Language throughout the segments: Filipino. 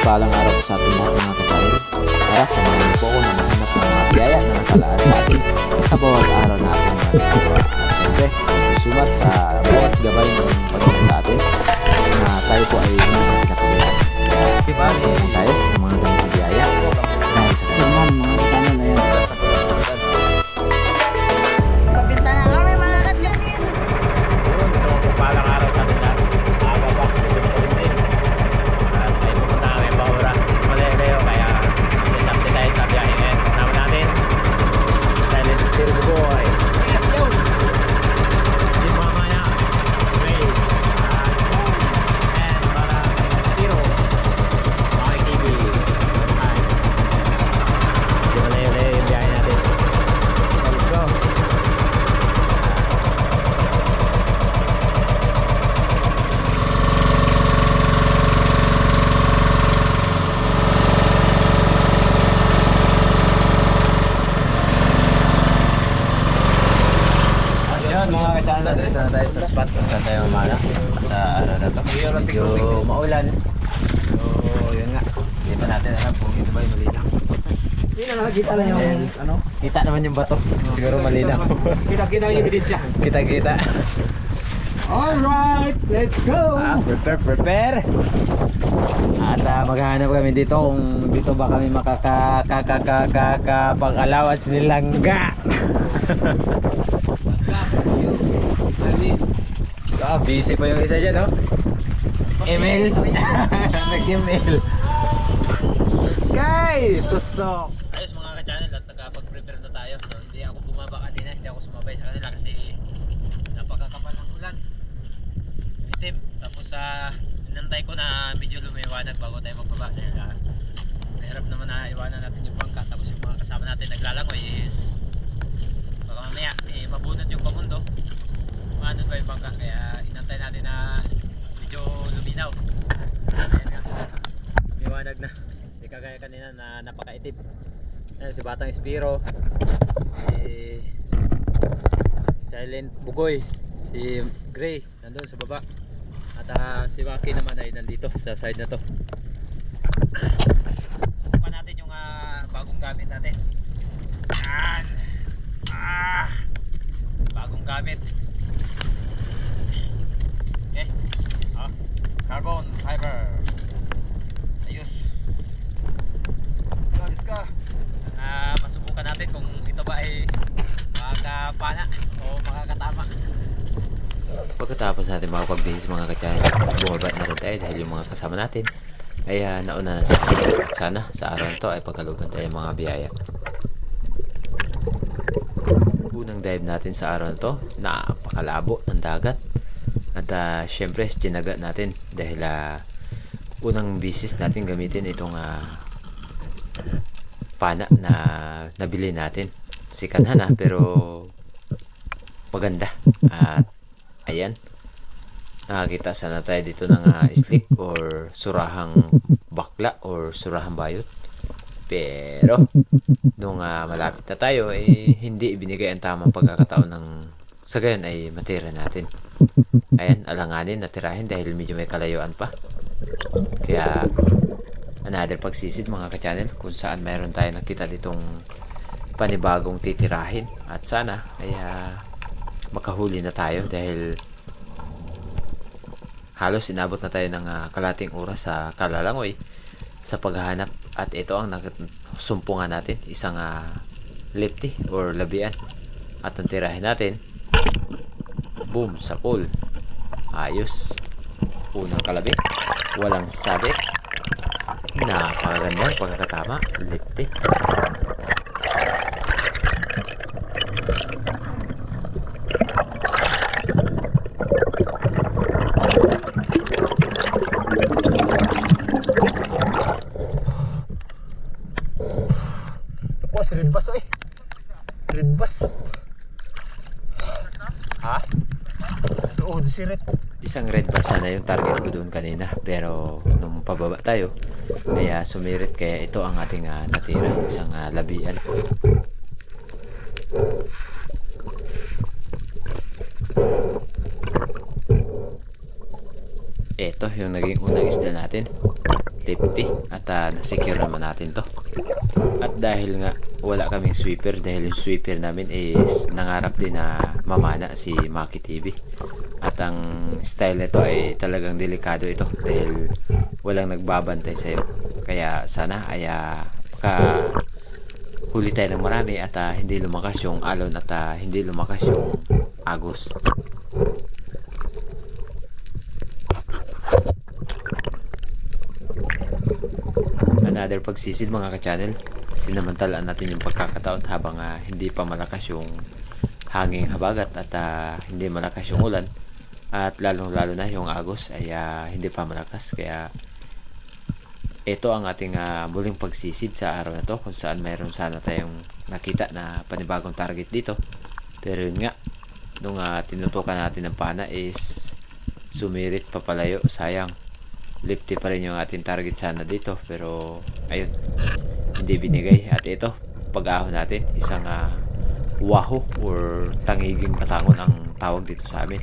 mapagpalang araw sa ating lahat mga kapatid. Tara, samahan niyo po ako na mahanap ng mga biyaya na nakalaan sa atin sa bawat araw na ating ginagawa. At syempre, susumat sa bawat gabay ng Panginoon sa atin na tayo po ay hindi na pinapabayaan. Kaya samahan tayo ng mga ganitong biyaya dahil sa kanya. Mga katangan na yan. Pabinta na kami mga katyanin. So, palang araw sa atin lahat. Aga pa, medyo din. At may pupunta kami Bahura. Malalayo, kaya update tayo sa biyahe ngayon. Kasama natin, Silent Stereo Boy. Yes, yo! Si Mama niya, Ray, and parang Stereo. Mga kibi. Medyo malayo-layo yung biyahe natin. So, let's go. Yun mga ka-channel, dito na tayo sa spot kung saan tayo mamana sa araw na to. Medyo maulan. So yun nga, hindi pa natin alam kung ito ba yung malinaw. Hindi na nakakita lang yung ano. Kita naman yung bato, siguro malinaw. Kita-kita yung ebidensya. Kita-kita. Alright, let's go! Prepare! At maghahanap kami dito kung dito ba kami makakapag-allowance ni Langga. Busy pa yung isa dyan, no? Email. Nag-email. Guys, tusok. Ayos mga ka-channel at nagkapag-prepare na tayo. So hindi ako bumaba kanina, hindi ako sumabay sa kanila kasi napakakapal ng ulan. Itim. Tapos inantay ko na medyo lumiwanag bago tayo magbaba. Dahil mahirap naman na iwanan natin yung bangka. Tapos yung mga kasama natin naglalangoy is baka mamaya mabunot yung pamundo. Maanod ba yung bangka, kaya inantay natin na medyo luminaw. Ayan nga, lumiwanag na. Hindi kagaya kanina na napakaitim. Ayan, si Batang Espiro, si Silent Bugoy, si Gray nandun sa baba, at si Waki naman ay nandito sa side na to. Subukan natin yung bagong gamit natin. Ayan. Bagong gamit. Okay. Carbon fiber. Ayos. Let's go. Masubukan natin kung ito ba ay makakapana o makakatama. Pagkatapos natin makapagbihis mga katsyan, bumaba na rin tayo dahil yung mga kasama natin ay nauna na sa akin. At sana sa araw to ay pagkaluban tayo mga biyaya. Unang dive natin sa araw na to, napakalabo ng dagat. At syempre tinaga natin dahil unang bisis natin gamitin itong pana na nabili natin. Sikanhan pero maganda. At ayan, nakakita sana tayo dito ng slick or surahang bakla or surahang bayot. Pero nung malapit na tayo hindi ibinigay ang tamang pagkakataon ng sa gayon ay matira natin. Ayan, alanganin natirahin dahil medyo may kalayuan pa. Kaya another pagsisid mga ka-channel kung saan mayroon tayo nakita ditong panibagong titirahin. At sana ay makahuli na tayo dahil halos inabot na tayo ng kalating oras sa kalalangoy sa paghahanap. At ito ang sumpungan natin, isang lefty or labian. At ang tirahin natin, boom, sa pool. Ayos. Unang kalabi, walang sabit. Napakaganda pagkakatama, lefty. Tapos red bass red bass. Ha? Oo, disiret. Isang red bass sana yung target ko doon kanina, pero nung pababa tayo ay sumirit, kaya ito ang ating natira, isang labian. Ito yung naging unang isda natin, lefty. lifty at na-secure naman natin to. At dahil nga wala kaming sweeper, dahil yung sweeper namin is nangarap din na mamana si Maki TV. At ang style nito ay talagang delikado ito dahil walang nagbabantay sa'yo. Kaya sana ay huli tayo ng marami at hindi lumakas yung alon at hindi lumakas yung agos. Another pagsisid mga ka-channel. Sinamantalaan natin yung pagkakataon habang hindi pa malakas yung hanging habagat at hindi malakas yung ulan. At lalong lalo na yung agos ay hindi pa malakas. Kaya ito ang ating muling pagsisid sa araw na to, kung saan mayroon sana tayong nakita na panibagong target dito. Pero yun nga, nung tinutukan natin ng pana is sumirit papalayo. Sayang, lifty pa rin yung ating target sana dito, pero ayun, hindi binigay. At ito, pag-ahon natin, isang wahoo or tangiging patangon ang tawag dito sa amin.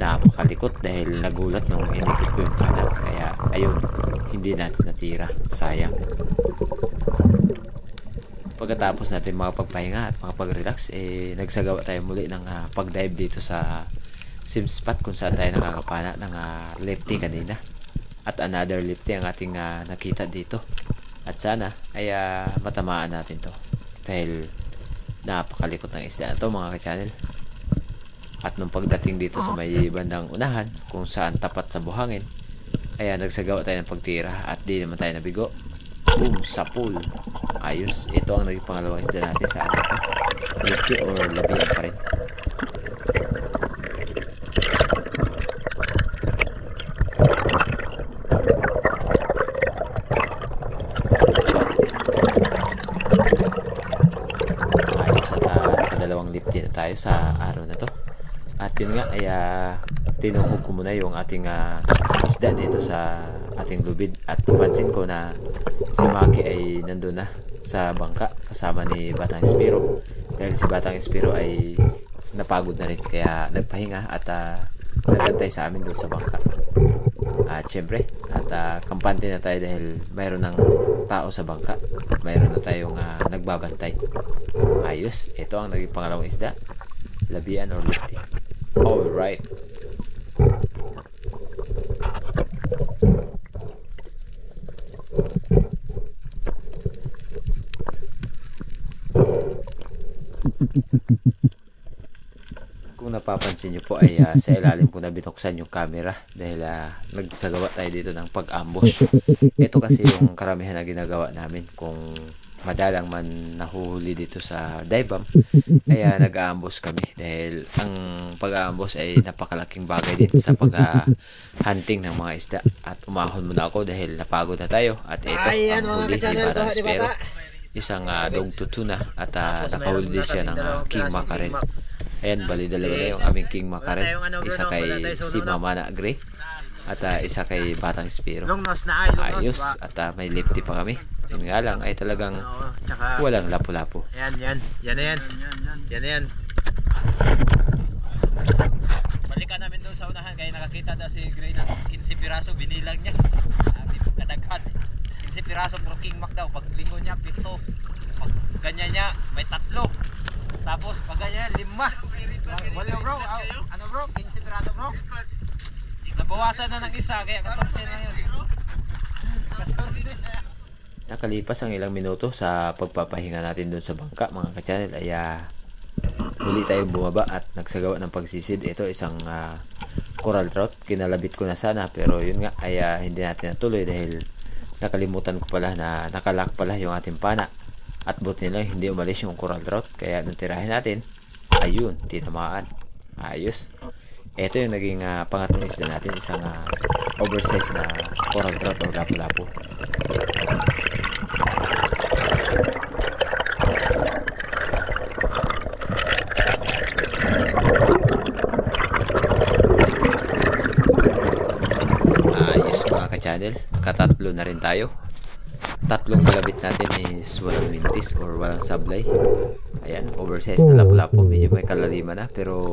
Napakalikot dahil nagulat nung inikit ko yung pana. Kaya ayun, hindi natin natira. Sayang. Pagkatapos natin mga pagpahinga at mga pag-relax, nagsagawa tayo muli ng pag-dive dito sa sim spot kung saan tayo nakakapana ng lefty kanina. At another lefty ang ating nakita dito. At sana ay matamaan natin to dahil napakalikot ng isda na to mga ka-channel. At nung pagdating dito sa may bandang unahan kung saan tapat sa buhangin, ay nagsagawa tayo ng pagtira at di naman tayo nabigo. Boom, sa pool. Ayos, ito ang naging pangalawang isda natin sa atin. Lefty or labihan pa rin. Ayos, at nakadalawang lefty na tayo sa araw na to. At yun nga ay tinuhog ko muna yung ating isda dito sa ating lubid. At napansin ko na si Maki ay nandun na sa bangka kasama ni Batang Espiro. Dahil si Batang Espiro ay napagod na rin, kaya nagpahinga at nagantay sa amin doon sa bangka. At syempre, at kampante na tayo dahil mayroon ng tao sa bangka. Mayroon na tayong nagbabantay. Ayos, ito ang naging pangalawang isda, labian or lefty. Alright. Kung napapansin nyo po ay sa ilalim po na binuksan yung camera dahil nagsagawa tayo dito ng pag-ambush. Ito kasi yung karamihan na ginagawa namin kung madalang man nahuhuli dito sa dive bomb, kaya nag-aambos kami dahil ang pag-aambos ay napakalaking bagay din sa pag-hunting ng mga isda. At umahon muna ako dahil napagod na tayo. At ito ang huli ni Batang Espiro, isang dog tutuna at nakahuli din siya ng king mackerel. Ayan, bali dalawa na yung aming king mackerel, isa kay si Mama na Gray at isa kay Batang Espiro. Ayos, at may lefty pa kami. Yun nga lang ay talagang walang lapu-lapu. Yan na yan. Balikan namin doon sa unahan kaya nakakita daw si Gray na 15 piraso binilang niya. Kadaghan. 15 piraso pro king mac daw. Pag bingo niya 7. Pag ganyan niya may 3. Tapos pag ganyan 5. Wala bro. Ano bro? 15 piraso bro. Nabawasan na ng isa kaya 14 na yun. Nakalipas ang ilang minuto sa pagpapahinga natin doon sa bangka mga ka-channel ay muli tayong bumaba at nagsagawa ng pagsisid. Ito isang coral trout. Kinalabit ko na sana pero yun nga ay hindi natin natuloy dahil nakalimutan ko pala na nakalak pala yung ating pana at buti nila hindi umalis yung coral trout, kaya nung tirahin natin ayun, tinamaan. Ayos, ito yung naging pangatlong isda natin, isang oversized na coral trout o lapu-lapu. Ayos mga ka-channel, nakatatlo na rin tayo. Tatlong kalabit natin is walang mintis or walang sablay. Ayan, oversized na lapu-lapu, medyo may kalaliman na pero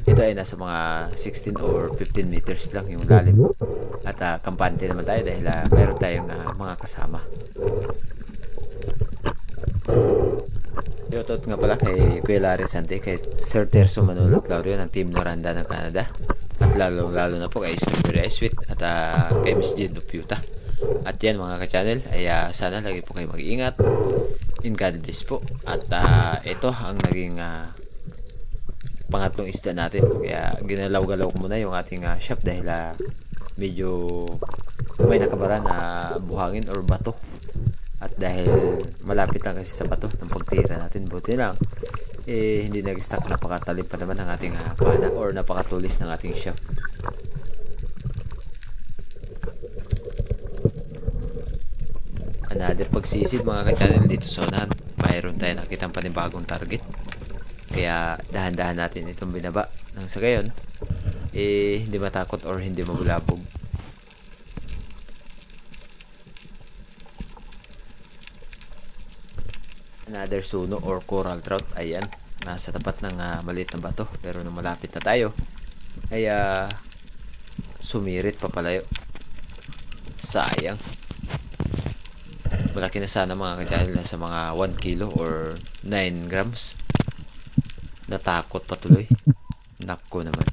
ito dito ay nasa mga 16 or 15 meters lang yung lalim. At kampante naman tayo dahil mayroon tayong mga kasama. Shoutout nga pala kay Kuya Larry Sante, kay Sir Terso Manolo Claudio ng Team Noranda ng Canada. At lalo na po kay Strawberry Ice Sweet at kay Miss Jen Duputa. At yan mga ka-channel, ay sana lagi po kayo mag-iingat. In God bless po. At ito ang naging pangatlong isda natin. Kaya ginalaw-galaw ko muna yung ating shop dahil medyo may nakabara na buhangin or bato. At dahil malapit lang kasi sa bato ng pagtira natin, buti lang hindi nag-stack, napakatalim pa naman ng ating pana or napakatulis ng ating shop. Another pagsisid mga ka-channel dito sa unahan, mayroon tayo nakitang panibagong target, kaya dahan-dahan natin itong binaba nang sa gayon hindi matakot or hindi mabulabog. Another suno or coral trout, ayan, nasa tapat ng maliit na bato, pero nung malapit na tayo ay sumirit papalayo. Sayang, malaki na sana mga ka-channel, sa mga 1 kilo or 9 grams. Natakot patuloy. Nako naman.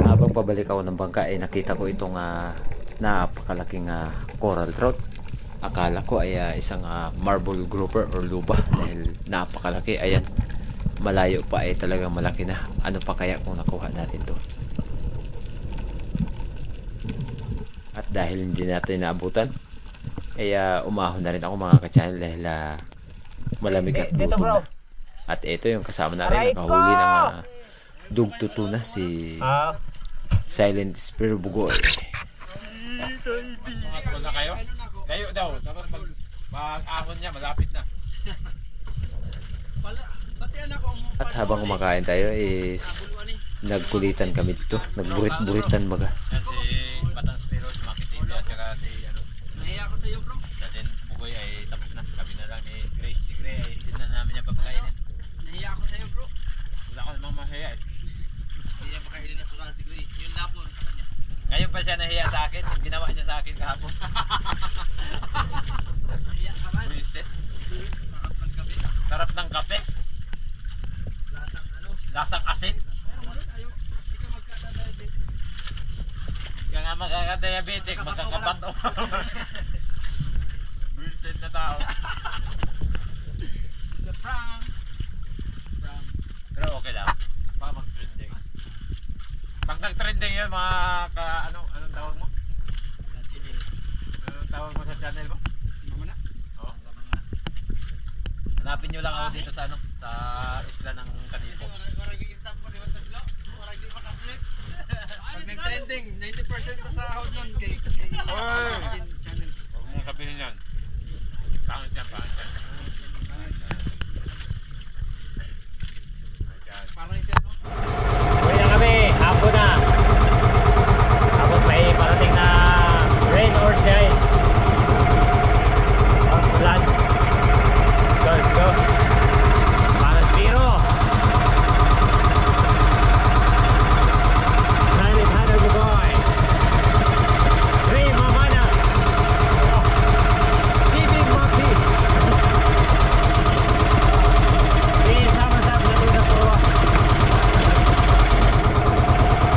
Habang pabalik ako ng bangka ay nakita ko itong napakalaking coral trout. Akala ko ay isang marble grouper or luba dahil napakalaki. Ayan, malayo pa ay talagang malaki na. Ano pa kaya kung nakuha natin to? At dahil hindi natin naabutan ay umahon na rin ako mga ka-channel dahil malamig at gutom na. At ito yung kasama natin, nakahuli ng dugtuto na si Silent Spear Bugoy. Mga troll na kayo? Layo daw. Dapat pag-ahon niya, malapit na. At habang kumakain tayo is nagkulitan kami dito. Nagburit-buritan baga. Yan si Batang Spiro, si Maki TV at saka si nahiya ko sa iyo bro. Sa din Bugoy ay tapos na. Kami na lang ni Gray. Si Gray ay hindi na namin niya papakainin. Nahiya ako sa'yo bro. Wala ko namang mahiya eh. Kaya makailin na sura si Gray. Yun lapon sa kanya. Ngayon pa siya nahiya sa akin. Yung ginawa niya sa akin kahapon. Nahiya ka man. Buisit. Sarap ng kape. Sarap ng kape. Lasang ano. Lasang asin. Ayaw. Hindi ka magkakadiabetic. Kaya nga magkakadiabetic, magkakabato. Buisit na tao. It's a prank. Prank. Pero okay lang. Baka mag-trending. Pag nag-trending yun, mga anong tawag mo? Anong tawag mo sa channel mo? Si Mama na. Oo. Hanapin nyo lang ako dito sa sa isla ng Kanipo. Parang gigitap mo, di ba taglo? Parang di makaplit. Pag nag-trending, 90% na sa sahod nun kay channel. Huwag mong sabihin yan. Pangit yan, pangit yan. Parang isa no? Uwi na kami, hapon na. Tapos may parating na rain or shine. Ulan. Let's go. Para Spiro. Silent Hunter Bugoy. Ray Mamana. Bibig Maki. Sama-sama na sa proa.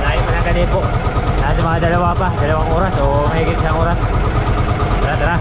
Layo mo ng Kanipo. Nasa mga dalawang oras o mahigit isang oras. Tara.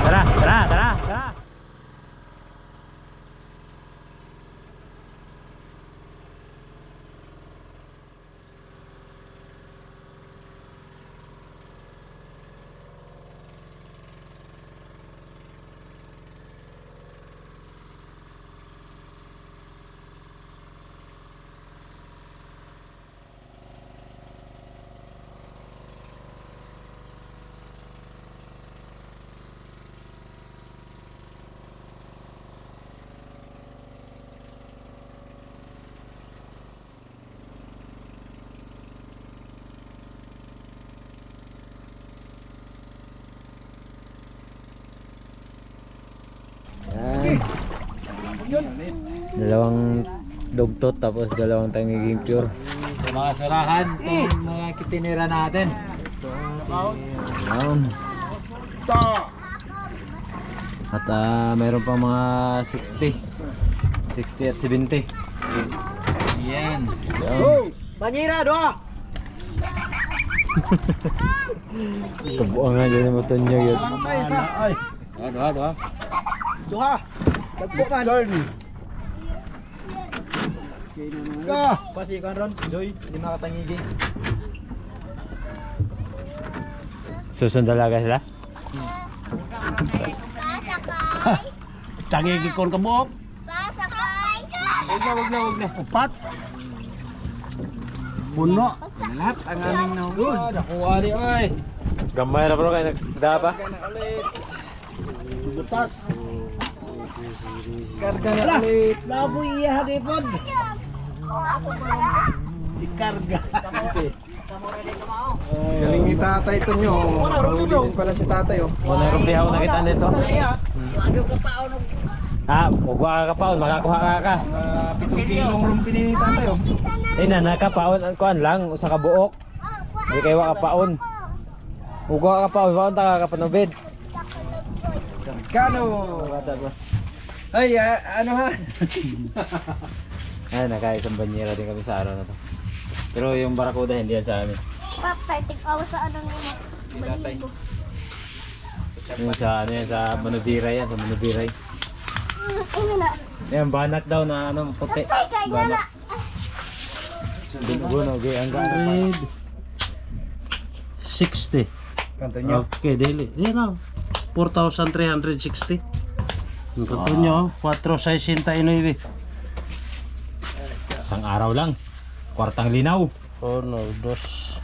Dalawang dugtot tapos dalawang tangiging pure. Mga surahan, itong mga kitinira natin. Ayan. At mayroon pa mga 60 at 70. Yan. Bangira doa. Kabuangan din mo to nyo yun. Doha. Duha. Dagko man. Pasi kan ron, Joy, 5 katangigi. Susundalaga sila? Tangigi kon kabuok. Wag na. Upat. Puno. Lahat ang aming nahugod. Nakuha ni oy. Gamay na bro kayo nagdaba. Butas. Karga na ulit. Laboy iya hadipod. Ikarga. Galing ni tatay ito nyo. Huli din pala si tatay oh. Muna yung rupihaw na kita nito. Ugwa ka kapaon, makakuha ka. 7 kilong rumpi ni tatay oh. Nakapaon ang kuan lang, usa ka buok. Hindi kayo kapaon. Ugwa ka kapaon, waon ta ka panubid. Kano? Ay, ano ha? Ay, nakaisang banyera din kami sa araw na to. Pero yung barakuda hindi yan sa amin. Papay, tig-awa sa anong balibo. Yung sa ano yan, sa Manubiray yan, sa Manubiray. Imi na. Yan, banat daw na ano, puti. Ay, kaya na. Buno, ang gaan. 60. Kanto nyo. Okay, daily. Yan na. 4,360. Ang kanto nyo, 469. Isang araw lang. Kwartang linaw. Oh no, dos.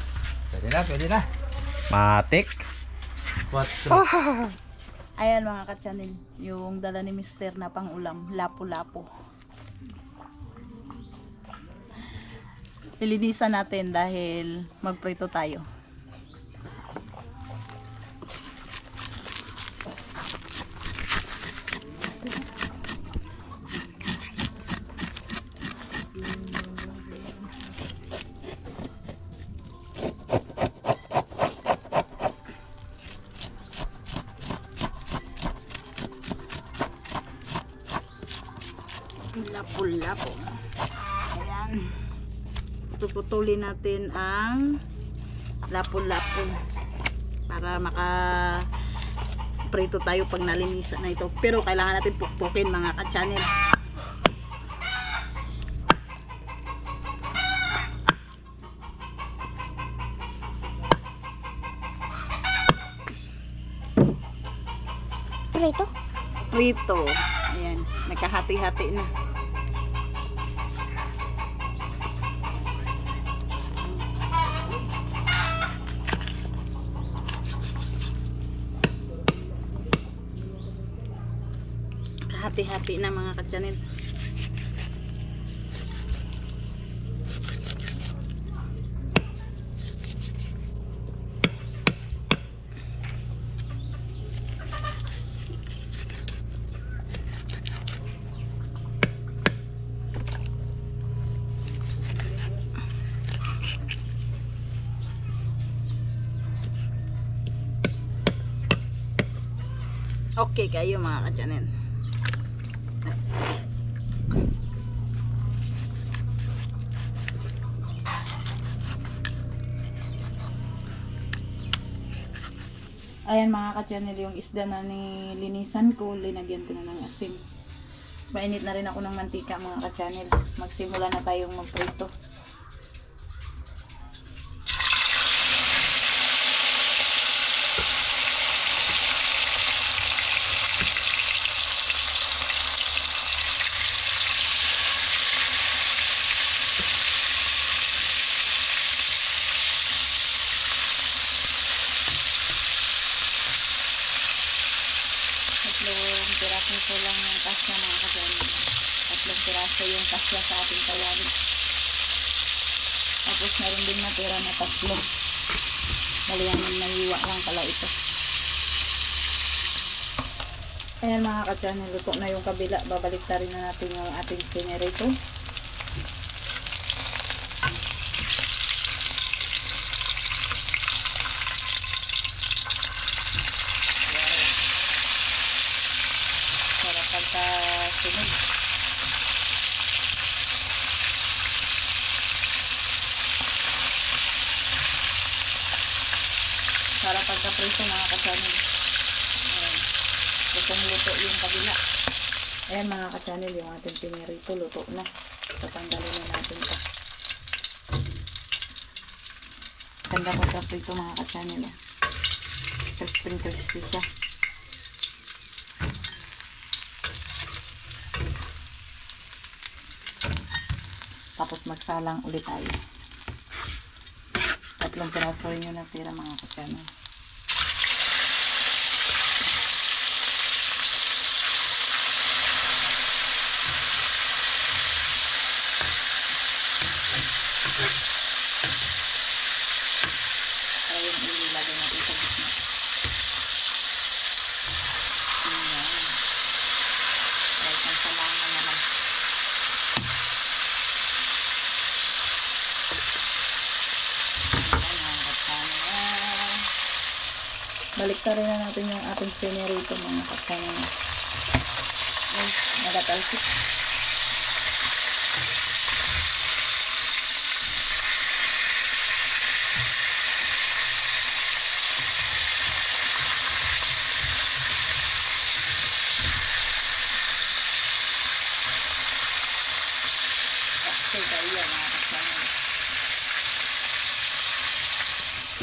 Pwede na. Matik. 4. Ayan mga ka-channel, yung dala ni Mister na pang ulam, lapu-lapu. Lilinisan natin dahil magprito tayo. Lapu-lapu. Ayan. Puputulin natin ang lapu-lapu para prito tayo pag nalinisan na ito. Pero kailangan natin pukpukin mga ka-channel. Prito. Prito. Ayan, nagkahati-hati na. Hati-hati na mga ka-channel. Okay kayo mga ka-channel. Ayan mga ka-channel, yung isda na nilinisan ko, linagyan ko na ng asin. Mainit na rin ako ng mantika mga ka-channel. Magsimula na tayong magprito. Tatlong pirasong kulang ng kasya mga ka-channel. Tatlong piraso yung kasya sa ating kawali. Tapos meron din natira na tatlo. Bali ang naliwa lang pala ito. Ayan mga ka-channel, luto na yung kabila. Babalik rin na natin yung ating pinirito. Para pagka-sunog. Para pagka-prito mga ka-channel. Lutong-luto yung kabila. Ayan mga ka-channel, yung ating pinirito, luto na. Tatanggalin na natin ito. Ganda ko sa prito mga ka-channel. Crispy siya. Tapos magsalang ulit tayo. 3 piraso rin yung natira mga ka-channel. Baliktarin na natin yung ating pinirito mga ka-channel. Nagatalsik.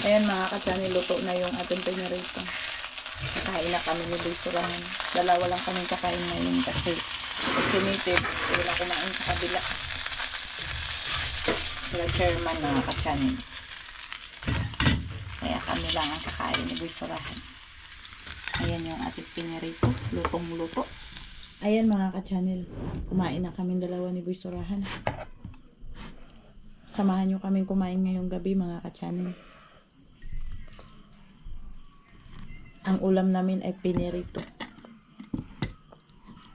Ayan mga ka-channel, luto na yung ating pinirito. Kakain na kami ni Bisurahan. Dalawa lang kami kakain ngayon kasi estimated wala kumain sa kabila. Sila chairman mga ka-channel. Kaya kami lang ang kakain ni Bisurahan. Ayan yung ating pinirito. Lutong-luto. Ayan mga ka-channel. Kumain na kami dalawa ni Bisurahan. Samahan nyo kaming kumain ngayong gabi mga ka-channel. Ang ulam namin ay pinirito.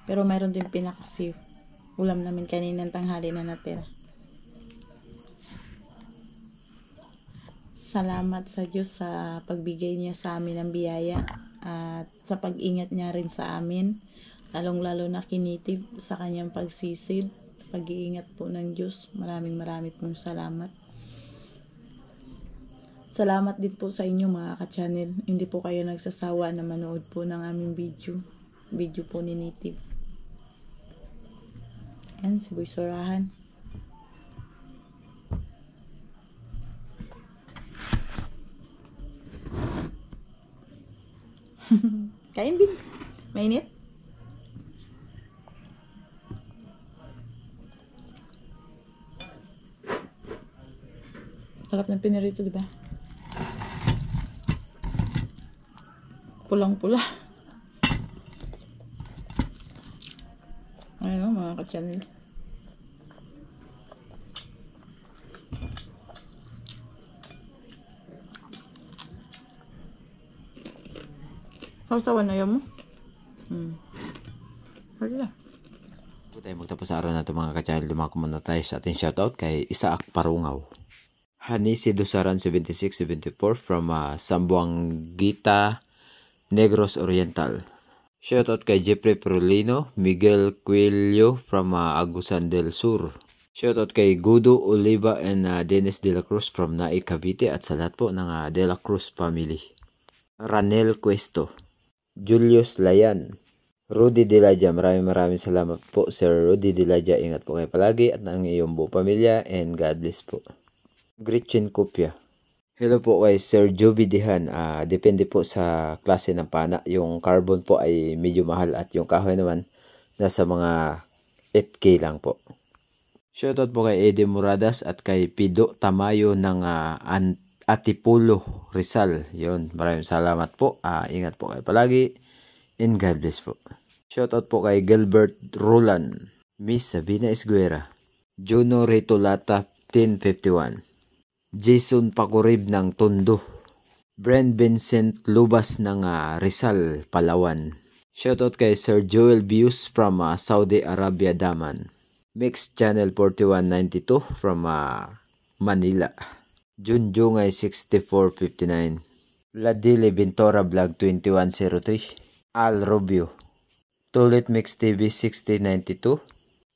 Pero mayroon din pinakasiw. Ulam namin kaninang tanghali na natira. Salamat sa Diyos sa pagbigay niya sa amin ng biyaya at sa pag-ingat niya rin sa amin. Lalong-lalo na kinitib sa kanyang pagsisid. Pag-iingat po ng Diyos. Maraming pong salamat. Salamat din po sa inyo mga ka-channel. Hindi po kayo nagsasawa na manood po ng aming video. Video po ni Nitib. Yan, si Bisurahan. Kain din. Mainit? Sarap ng pinirito, di ba? Pulang-pula. Ayun mga ka-channel. Sausawan na yan mo? Sige na. Bago tayo magtapos sa araw na ito mga ka-channel, dumako muna tayo sa ating shoutout kay Isaac Parungaw. Hanisi Dusaran 7674 from Sambuanguita, Negros Oriental. Shoutout kay Jeffrey Perolino, Miguel Cuello from Agusan del Sur. Shoutout kay Gudo Oliva and Dennis De La Cruz from Naik Cavite at sa lahat po ng De La Cruz family. Ranel Cuesto, Julius Layan, Rudy Dilaja, maraming salamat po Sir Rudy Dilaja. Ingat po kayo palagi at ng iyong buong pamilya and God bless po. Gretchen Kopya. Hello po kay Sir Joby Dihan. Depende po sa klase ng pana. Yung carbon po ay medyo mahal at yung kahoy naman nasa mga 8K lang po. Shoutout po kay Eddie Muradas at kay Pido Tamayo ng Atipulo, Rizal. Yun, maraming salamat po. Ingat po kayo palagi and God bless po. Shoutout po kay Gilbert Roland, Miss Sabina Esguera, Juno Retolata 1051, Jason Pakurib ng Tondo, Brent Vincent Lubas ng Rizal, Palawan, Shoutout kay Sir Joel Bius from Saudi Arabia, Daman. Mix Channel 4192 from Manila. Junjungay 6459. Ladile Bintora Vlog 2103. Al Rubio. Tulit Mix TV 6092.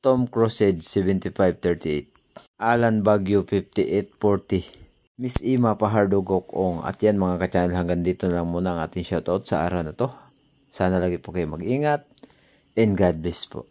Tom Crusade 7538. Alan Bagyo 5840. Miss Ima Pahardugok Ong. At yan mga ka-channel, hanggang dito na lang muna ang ating shoutout sa araw na to. Sana lagi po kayo mag-ingat and God bless po.